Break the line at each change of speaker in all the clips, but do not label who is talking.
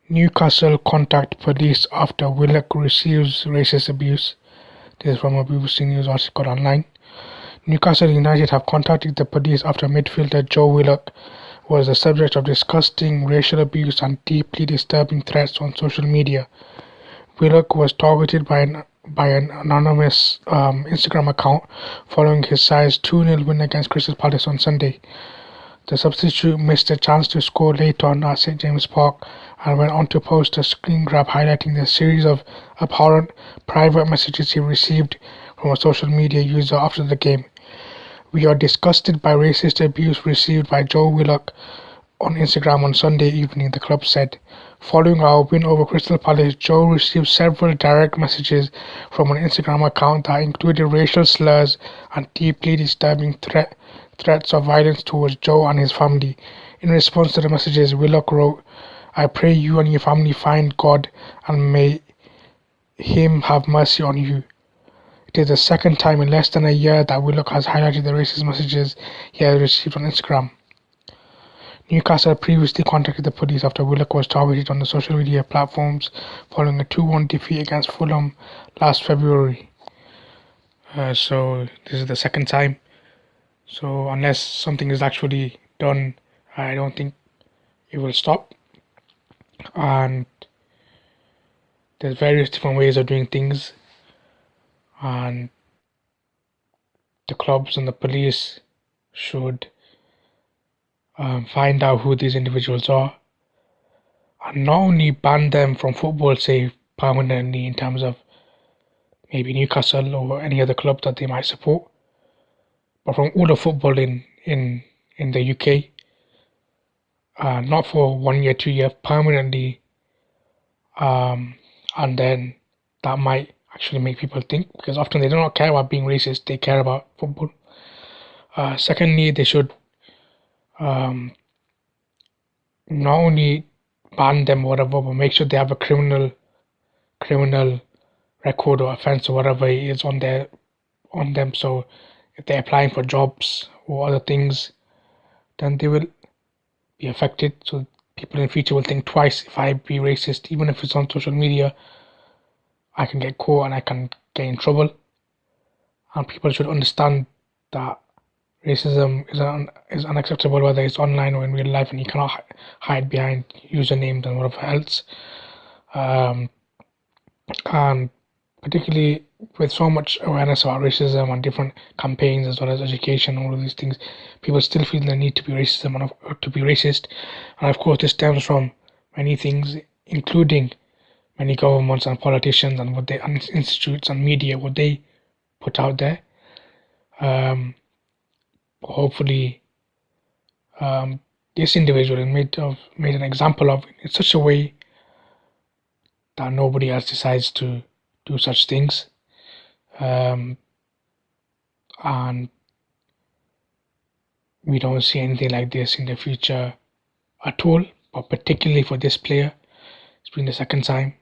Newcastle contact police after Willock receives racist abuse. This is from a BBC News article online. Newcastle United have contacted the police after midfielder Joe Willock was the subject of disgusting racial abuse and deeply disturbing threats on social media. Willock was targeted by an anonymous Instagram account following his side's 2-0 win against Crystal Palace on Sunday. The substitute missed a chance to score late on at St James Park and went on to post a screen grab highlighting the series of abhorrent private messages he received from a social media user after the game. "We are disgusted by racist abuse received by Joe Willock on Instagram on Sunday evening," the club said. Following our win over Crystal Palace, Joe received several direct messages from an Instagram account that included racial slurs and deeply disturbing threats of violence towards Joe and his family. In response to the messages, Willock wrote, "I pray you and your family find God and may Him have mercy on you." It is the second time in less than a year that Willock has highlighted the racist messages he has received on Instagram. Newcastle previously contacted the police after Willock was targeted on the social media platforms following a 2-1 defeat against Fulham last February. So this is the second time. So unless something is actually done, I don't think it will stop. And there's various different ways of doing things, and the clubs and the police should find out who these individuals are and not only ban them from football, say permanently, in terms of maybe Newcastle or any other club that they might support, but from all of football in the UK, not for 1 year, 2 years, permanently, and then that might actually make people think, because often they do not care about being racist, they care about football. Secondly, they should not only ban them or whatever, but make sure they have a criminal record or offense or whatever it is on them. So if they're applying for jobs or other things, then they will be affected. So people in the future will think twice. If I be racist, even if it's on social media, I can get caught and I can get in trouble. And people should understand that racism is unacceptable, whether it's online or in real life, and you cannot hide behind usernames and whatever else. And particularly with so much awareness about racism and different campaigns as well as education, all of these things, people still feel the need to be racist. And of course, this stems from many things, including many governments and politicians and what they and institutes and media, what they put out there. Hopefully, this individual is made an example of in such a way that nobody else decides to do such things. And we don't see anything like this in the future at all, but particularly for this player, it's been the second time.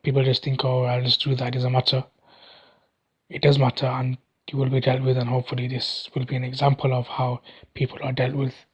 People just think, oh, I'll just do that, it doesn't matter. It does matter, and you will be dealt with, and hopefully this will be an example of how people are dealt with